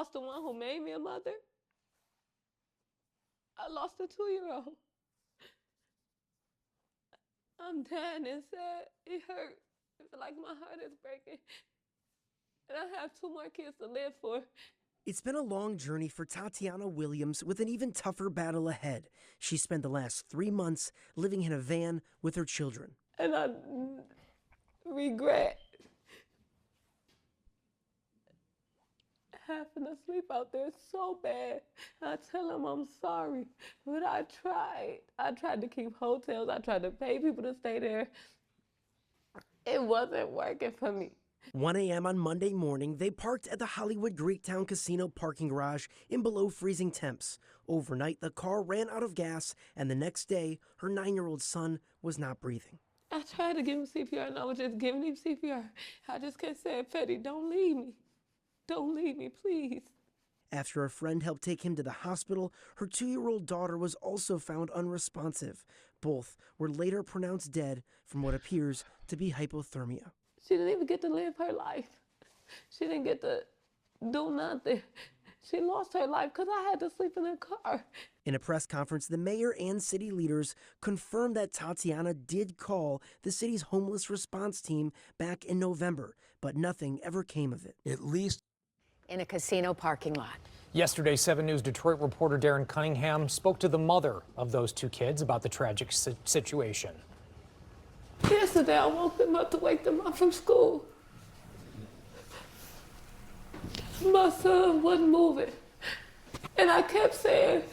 lost the one who made me a mother. I lost a 2-year-old. I'm dying inside. It hurt. I feel like my heart is breaking. And I have 2 more kids to live for. It's been a long journey for Tatiana Williams with an even tougher battle ahead. She spent the last 3 months living in a van with her children. And I regret having to sleep out there so bad. I tell them I'm sorry, but I tried. I tried to keep hotels. I tried to pay people to stay there. It wasn't working for me. 1 a.m. on Monday morning, they parked at the Hollywood Greektown Casino parking garage in below freezing temps. Overnight, the car ran out of gas, and the next day, her 9-year-old son was not breathing. I tried to give him CPR, and I was just giving him CPR. I just kept saying, Fetty, don't leave me. Don't leave me, please. After a friend helped take him to the hospital, her 2-year-old daughter was also found unresponsive. Both were later pronounced dead from what appears to be hypothermia. She didn't even get to live her life. She didn't get to do nothing. She lost her life because I had to sleep in the car. In a press conference, the mayor and city leaders confirmed that Tatiana did call the city's homeless response team back in November, but nothing ever came of it. At least in a casino parking lot. Yesterday, 7 News Detroit reporter Darren Cunningham spoke to the mother of those 2 kids about the tragic situation. Yesterday, I woke them up to wake them up from school. My son wasn't moving. And I kept saying,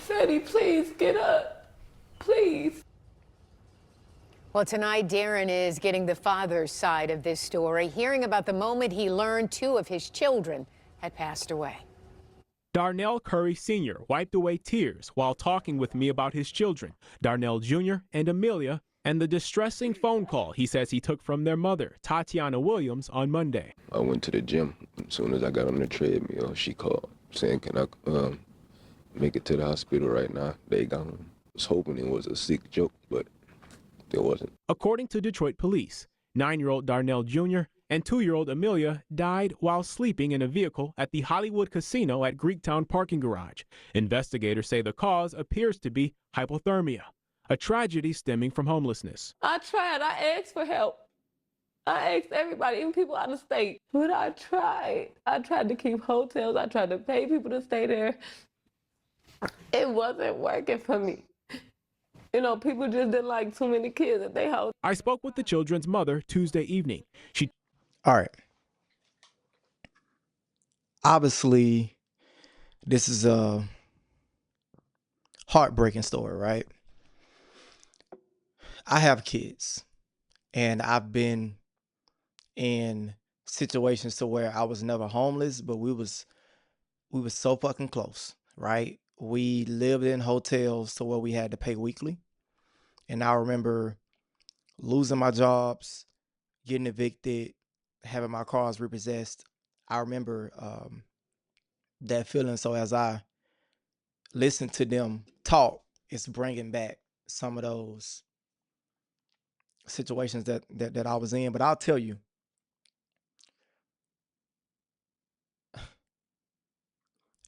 Fetty, please get up, please. Well, tonight, Darren is getting the father's side of this story, hearing about the moment he learned 2 of his children had passed away. Darnell Curry Sr. wiped away tears while talking with me about his children, Darnell Jr. and Amelia, and the distressing phone call he says he took from their mother, Tatiana Williams, on Monday. I went to the gym. As soon as I got on the treadmill, she called saying, can I make it to the hospital right now? They gone. I was hoping it was a sick joke, but it wasn't. According to Detroit police, 9-year-old Darnell Jr. and 2-year-old Amelia died while sleeping in a vehicle at the Hollywood Casino at Greektown parking garage. Investigators say the cause appears to be hypothermia, a tragedy stemming from homelessness. I tried. I asked for help. I asked everybody, even people out of state. But I tried. I tried to keep hotels. I tried to pay people to stay there. It wasn't working for me. You know, people just didn't like too many kids at their house. I spoke with the children's mother Tuesday evening. all right. Obviously, this is a heartbreaking story, right? I have kids, and I've been in situations to where I was never homeless, but we was so fucking close, right? We lived in hotels to where we had to pay weekly. And I remember losing my jobs, getting evicted, having my cars repossessed. I remember that feeling. So as I listen to them talk, it's bringing back some of those situations that I was in. But I'll tell you,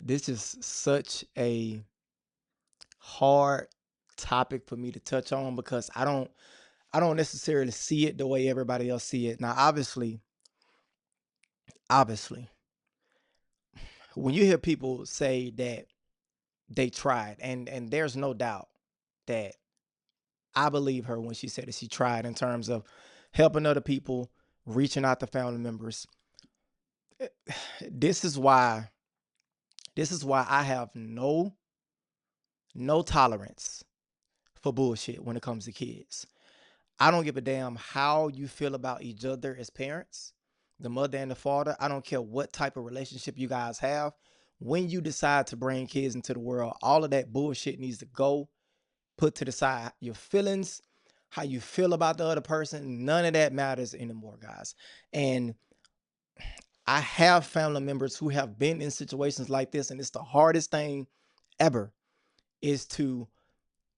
this is such a hard topic for me to touch on because I don't necessarily see it the way everybody else see it. Now, obviously, when you hear people say that they tried, and there's no doubt that I believe her when she said that she tried in terms of helping other people, reaching out to family members. This is why I have no tolerance for bullshit when it comes to kids. I don't give a damn how you feel about each other as parents, the mother and the father. I don't care what type of relationship you guys have. When you decide to bring kids into the world, all of that bullshit needs to go, put to the side. Your feelings, how you feel about the other person, none of that matters anymore, guys. And I have family members who have been in situations like this, and it's the hardest thing ever is to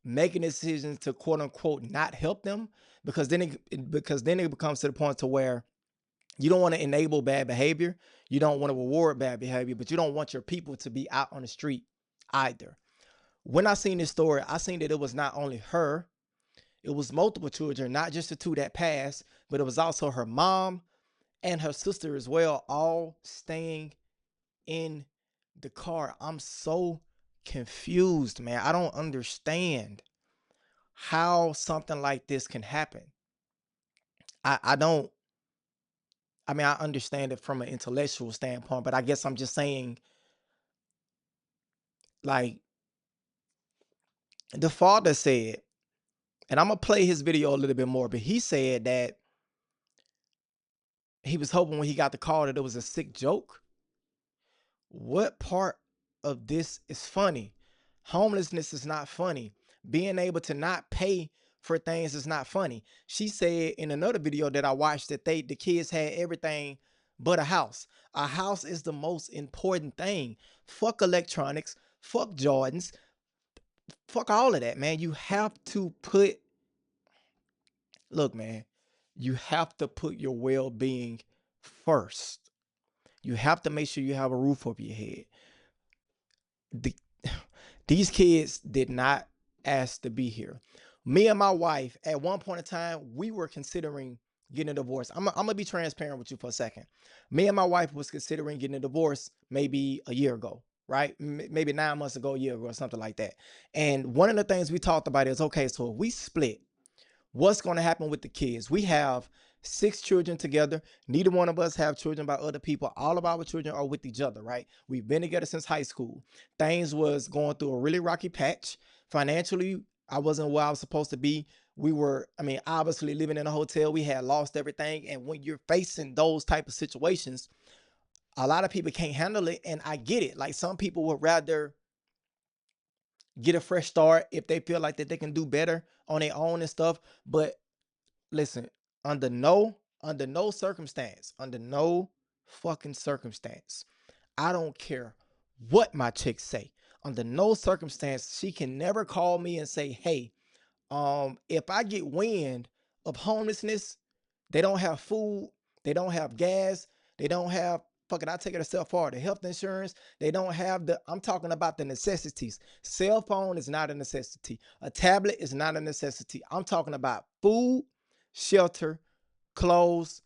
make a decision to quote unquote not help them, because then it becomes to the point to where You don't want to enable bad behavior. You don't want to reward bad behavior, but you don't want your people to be out on the street either. When I seen this story, I seen that it was not only her, it was multiple children, not just the two that passed, but it was also her mom and her sister as well, all staying in the car. I'm so confused, man. I don't understand how something like this can happen. I don't, I mean, I understand it from an intellectual standpoint, but I guess I'm just saying, like, the father said, and I'm gonna play his video a little bit more, but he said that he was hoping when he got the call that it was a sick joke. What part of this is funny? Homelessness is not funny. Being able to not pay for things is not funny. She said in another video that I watched that the kids had everything but a house. A house is the most important thing. Fuck electronics, fuck Jordans, fuck all of that, man. You have to put, look, man, you have to put your well-being first. You have to make sure you have a roof over your head. These kids did not ask to be here. Me and my wife, at one point in time, we were considering getting a divorce. I'm gonna be transparent with you for a second. Me and my wife was considering getting a divorce maybe a year ago, right? Maybe 9 months ago, a year ago, or something like that. And one of the things we talked about is, okay, so if we split, what's going to happen with the kids? We have 6 children together. Neither one of us have children by other people. All of our children are with each other, right? We've been together since high school. Things was going through a really rocky patch. Financially, I wasn't where I was supposed to be. We were, I mean, obviously living in a hotel. We had lost everything. And when you're facing those type of situations, a lot of people can't handle it. And I get it. Like, some people would rather get a fresh start if they feel like that they can do better on their own and stuff. But listen, under no circumstance, under no fucking circumstance, I don't care what my chick say. Under no circumstance, she can never call me and say, hey, if I get wind of homelessness, they don't have food, they don't have gas, they don't have fucking, I take it a step forward, the health insurance, they don't have I'm talking about the necessities. Cell phone is not a necessity. A tablet is not a necessity. I'm talking about food, shelter, clothes,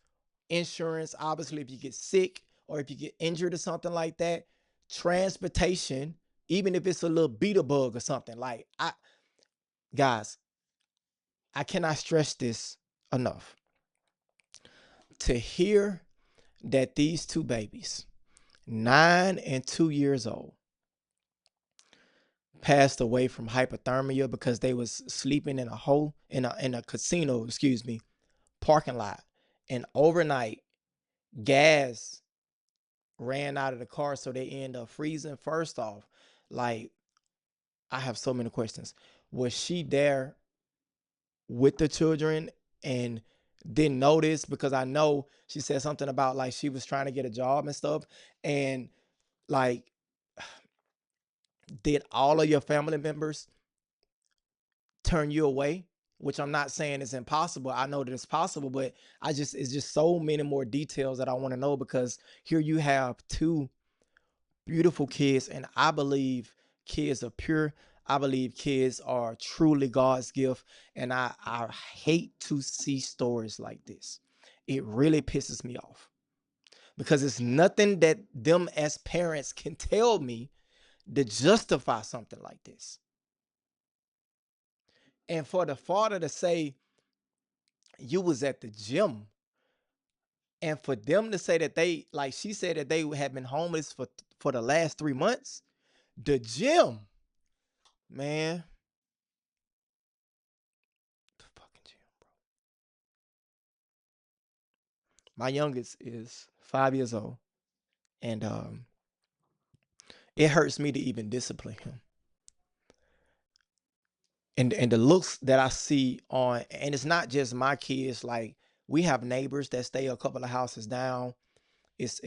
insurance. Obviously, if you get sick or if you get injured or something like that, transportation, even if it's a little beetle bug or something. Like, guys, I cannot stress this enough. To hear that these two babies, 9 and 2 years old, passed away from hypothermia because they was sleeping in a hole in a casino, parking lot, and overnight gas ran out of the car, so they end up freezing. First off, like, I have so many questions. Was she there with the children and didn't notice? Because I know she said something about, like, she was trying to get a job and stuff. And, like, did all of your family members turn you away? Which I'm not saying is impossible. I know that it's possible, but it's just so many more details that I want to know, because here you have 2 beautiful kids, and I believe kids are pure. I believe kids are truly God's gift, and I hate to see stories like this. It really pisses me off, because it's nothing that them as parents can tell me to justify something like this. And for the father to say you was at the gym, and for them to say that they, like she said, that they had been homeless for the last 3 months, the gym, man, the fucking gym, bro. My youngest is 5 years old, and it hurts me to even discipline him. And the looks that I see on, and it's not just my kids. Like, we have neighbors that stay a couple of houses down. It's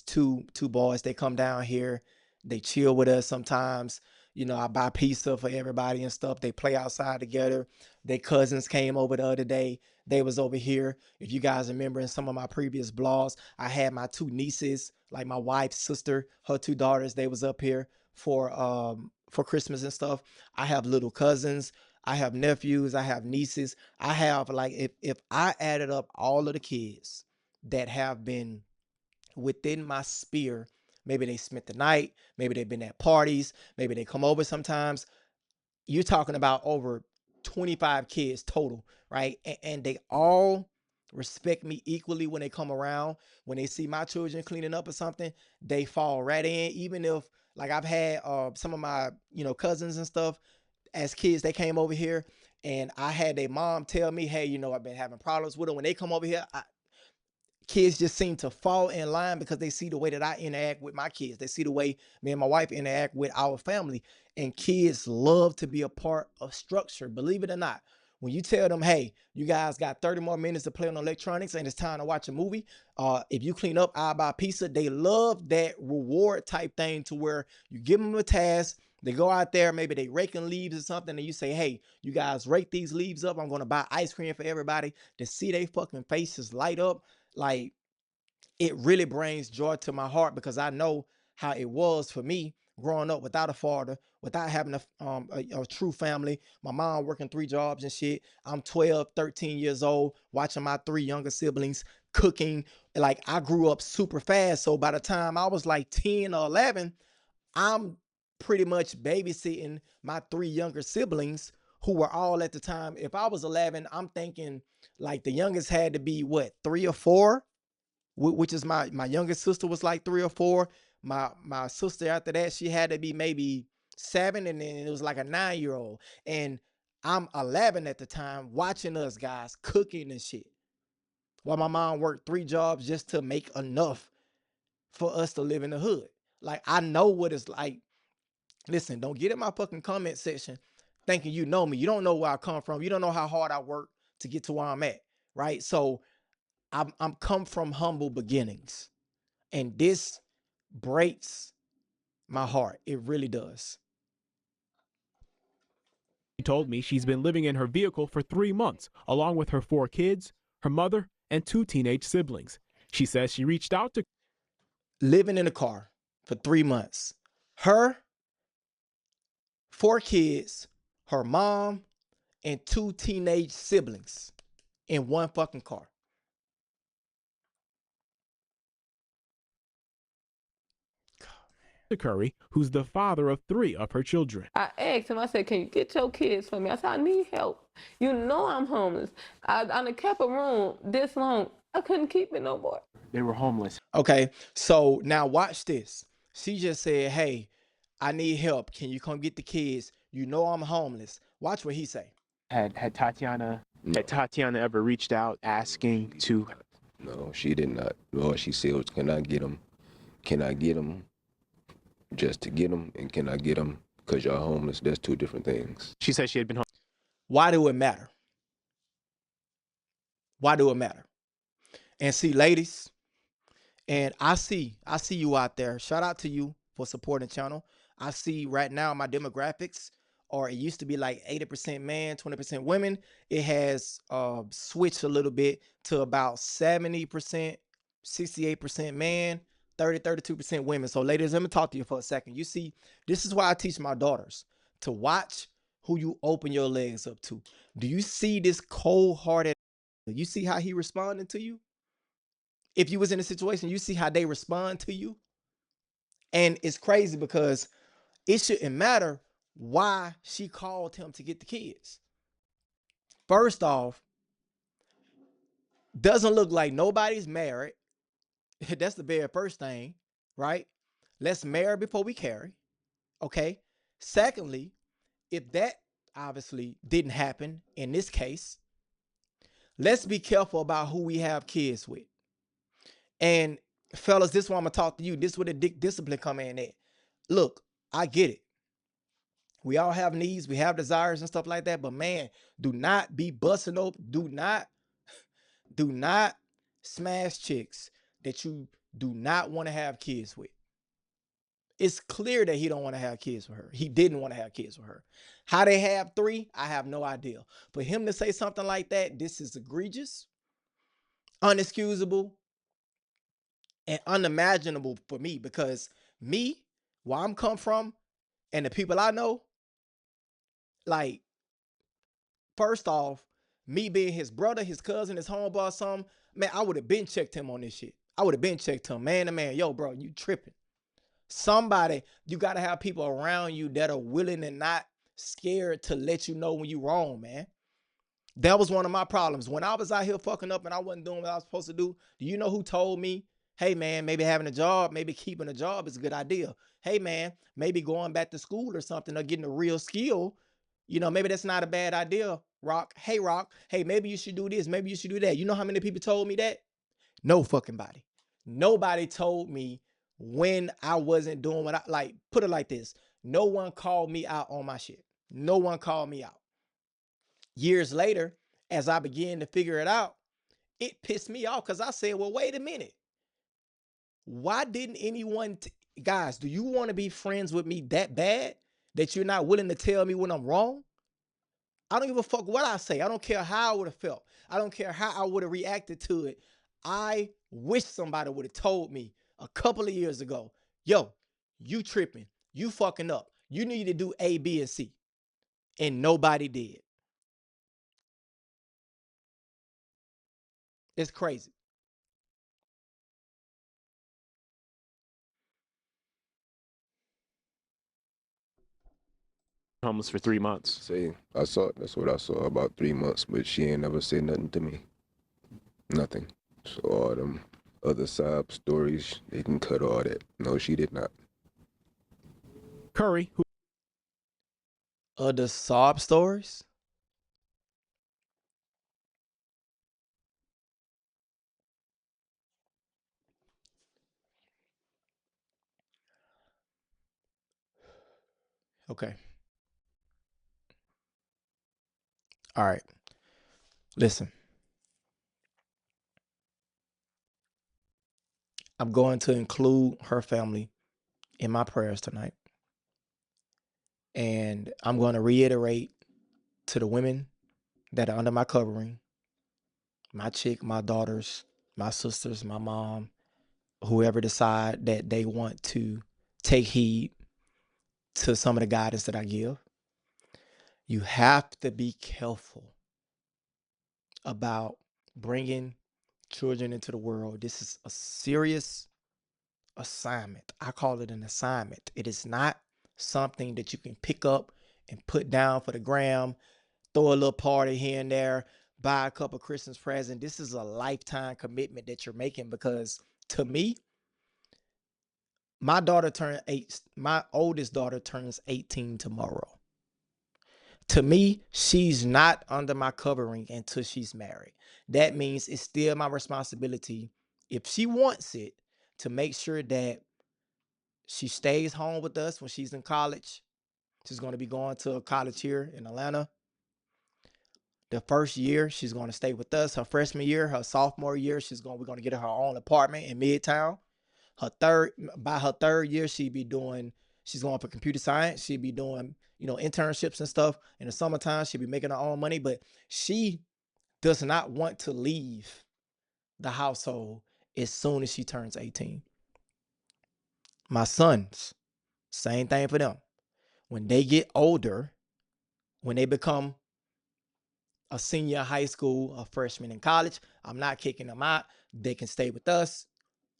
two boys. They come down here, they chill with us sometimes. You know, I buy pizza for everybody and stuff. They play outside together. Their cousins came over the other day. they was over here. If you guys remember in some of my previous blogs, I had my two nieces, like my wife's sister, her two daughters, they was up here for Christmas and stuff. I have little cousins, I have nephews, I have nieces. I have, like, if I added up all of the kids that have been within my sphere, maybe they spent the night, maybe they've been at parties, maybe they come over sometimes, you're talking about over 25 kids total, right? And they all respect me equally when they come around. When they see my children cleaning up or something, they fall right in. Even if, like, I've had some of my, cousins and stuff as kids, they came over here and I had their mom tell me, hey, I've been having problems with them. When they come over here, kids just seem to fall in line because they see the way that I interact with my kids. They see the way me and my wife interact with our family. And kids love to be a part of structure, believe it or not. When you tell them, hey, you guys got 30 more minutes to play on electronics and it's time to watch a movie, if you clean up, I'll buy pizza. They love that reward type thing, to where you give them a task, they go out there, maybe they raking leaves or something, and you say, hey, you guys rake these leaves up, I'm going to buy ice cream for everybody. To see they fucking faces light up, like, it really brings joy to my heart, because I know how it was for me growing up without a father, without having a true family. My mom working 3 jobs and shit. I'm 12, 13 years old, watching my 3 younger siblings cooking. Like, I grew up super fast. So by the time I was like 10 or 11, I'm pretty much babysitting my 3 younger siblings, who were all, at the time, if I was 11, I'm thinking like the youngest had to be what, 3 or 4, which is my youngest sister was like 3 or 4. My sister after that, she had to be maybe 7, and then it was like a 9-year-old. And I'm 11 at the time, watching us guys cooking and shit, while my mom worked 3 jobs just to make enough for us to live in the hood. Like, I know what it's like. Listen, don't get in my fucking comment section thinking you know me. You don't know where I come from. You don't know how hard I work to get to where I'm at, right? So I'm come from humble beginnings, and this breaks my heart. It really does. She told me she's been living in her vehicle for 3 months, along with her 4 kids, her mother, and 2 teenage siblings. She says she reached out to Living in a car for 3 months. Her, 4 kids, her mom, and 2 teenage siblings in one fucking car. Curry, who's the father of 3 of her children. I asked him, I said, can you get your kids for me? I said, I need help. You know I'm homeless. I done kept a room this long. I couldn't keep it no more. They were homeless. Okay, so now watch this. She just said, hey, I need help. Can you come get the kids? You know I'm homeless. Watch what he say. Had Tatiana ever reached out asking to? No, she did not. All she said was, can I get them? Can I get them just to get them? And can I get them because y'all homeless? That's 2 different things. She said she had been home. Why do it matter? Why do it matter? And see, ladies, and I see you out there. Shout out to you for supporting the channel. I see right now my demographics, or it used to be like 80% man, 20% women. It has switched a little bit to about 70%, 68% man, 32% women. So ladies, let me talk to you for a second. You see, this is why I teach my daughters to watch who you open your legs up to. Do you see this cold-hearted? You see how he responded to you? If you was in a situation, you see how they respond to you. And it's crazy because it shouldn't matter why she called him to get the kids. First off, doesn't look like nobody's married. That's the very first thing, right? Let's marry before we carry. Okay. Secondly, if that obviously didn't happen in this case, let's be careful about who we have kids with. And fellas, this is why I'm gonna talk to you. This is where the discipline come in at. Look, I get it. We all have needs, we have desires and stuff like that. But man, do not be busting open. Do not smash chicks that you do not want to have kids with. It's clear that he don't want to have kids with her. He didn't want to have kids with her. How they have 3, I have no idea. For him to say something like that, this is egregious, unexcusable, and unimaginable for me, because me, where I'm come from, and the people I know, like, first off, me being his brother, his cousin, his homeboy, something, man, I would have been checked him on this shit. I would have been checked him, man to man. Yo, bro, you tripping. Somebody, you got to have people around you that are willing and not scared to let you know when you wrong, man. That was one of my problems. When I was out here fucking up and I wasn't doing what I was supposed to do you know who told me, hey, man, maybe having a job, maybe keeping a job is a good idea. Hey, man, maybe going back to school or something or getting a real skill, maybe that's not a bad idea, Rock. Hey, Rock, hey, maybe you should do this. Maybe you should do that. You know how many people told me that? No fucking body. Nobody told me when I wasn't doing what put it like this. No one called me out on my shit. No one called me out. Years later, as I began to figure it out, it pissed me off because I said, well, wait a minute. Why didn't anyone, guys, do you want to be friends with me that bad that you're not willing to tell me when I'm wrong? I don't give a fuck what I say. I don't care how I would have felt. I don't care how I would have reacted to it. I wish somebody would have told me a couple of years ago, yo, you tripping. You fucking up. You need to do A, B, and C. And nobody did. It's crazy. Homeless for 3 months. Say, that's what I saw, about 3 months, but she ain't never said nothing to me. Nothing. So all them other sob stories, they can cut all that. No, she did not. Curry, who Other sob stories? Okay. All right. Listen. I'm going to include her family in my prayers tonight. And I'm going to reiterate to the women that are under my covering, my chick, my daughters, my sisters, my mom, whoever decide that they want to take heed to some of the guidance that I give. You have to be careful about bringing children into the world. This is a serious assignment. I call it an assignment. It is not something that you can pick up and put down for the gram, throw a little party here and there, buy a couple Christmas presents. This is a lifetime commitment that you're making, because to me, my oldest daughter turns 18 tomorrow. To me, she's not under my covering until she's married. That means it's still my responsibility, if she wants it, to make sure that she stays home with us when she's in college. She's going to be going to a college here in Atlanta. The first year, she's going to stay with us. Her freshman year, her sophomore year, we're going to get her own apartment in Midtown. By her third year, she's going for computer science. She'll be doing, internships and stuff. In the summertime, she'll be making her own money, but she does not want to leave the household as soon as she turns 18. My sons, same thing for them. When they get older, when they become a senior in high school, a freshman in college, I'm not kicking them out. They can stay with us.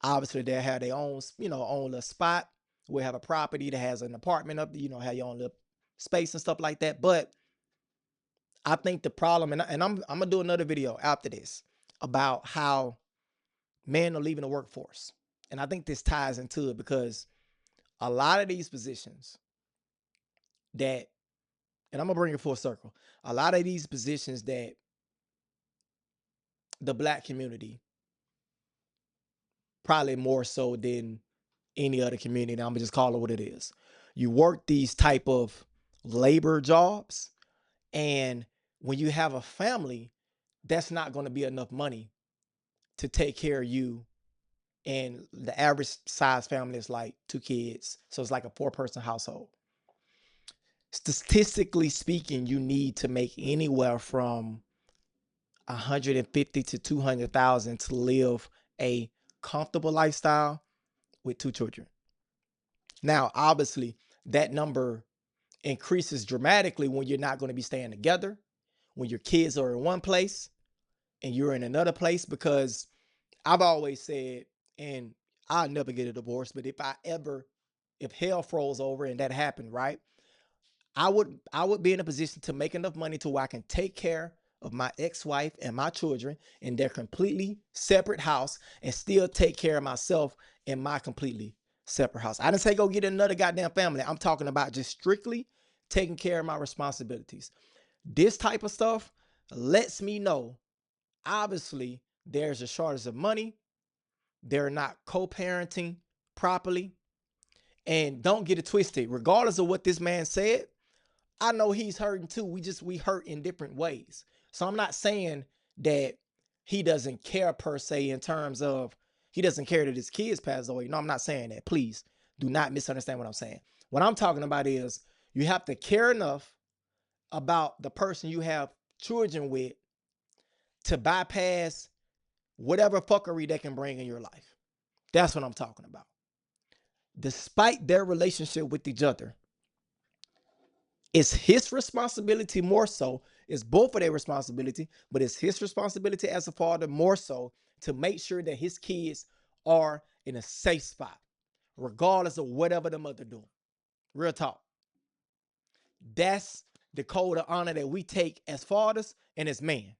Obviously, they have their own, own little spot. We have a property that has an apartment up there, have your own little space and stuff like that. But I think the problem, and I'm gonna do another video after this about how men are leaving the workforce. And I think this ties into it, because a lot of these positions that, and I'm gonna bring it full circle, a lot of these positions that the Black community, probably more so than any other community, and I'm gonna just call it what it is. You work these type of labor jobs, and when you have a family, that's not going to be enough money to take care of you and the average size family is like 2 kids. So it's like a 4-person household. Statistically speaking, you need to make anywhere from 150 to 200,000 to live a comfortable lifestyle with 2 children. Now, obviously, that number increases dramatically when you're not going to be staying together, when your kids are in one place and you're in another place, because I've always said, and I'll never get a divorce, but if hell froze over and that happened, right? I would be in a position to make enough money to where I can take care of my ex-wife and my children in their completely separate house and still take care of myself in my completely separate house. I didn't say go get another goddamn family. I'm talking about just strictly taking care of my responsibilities. This type of stuff lets me know, obviously, there's a shortage of money. They're not co-parenting properly. And don't get it twisted. Regardless of what this man said, I know he's hurting too. We hurt in different ways. So I'm not saying that he doesn't care per se in terms of he doesn't care that his kids passed away. No, I'm not saying that. Please do not misunderstand what I'm saying. What I'm talking about is you have to care enough about the person you have children with to bypass whatever fuckery they can bring in your life. That's what I'm talking about. Despite their relationship with each other, it's his responsibility more so. It's both of their responsibility, but it's his responsibility as a father more so to make sure that his kids are in a safe spot, regardless of whatever the mother doing. Real talk. That's the code of honor that we take as fathers and as men.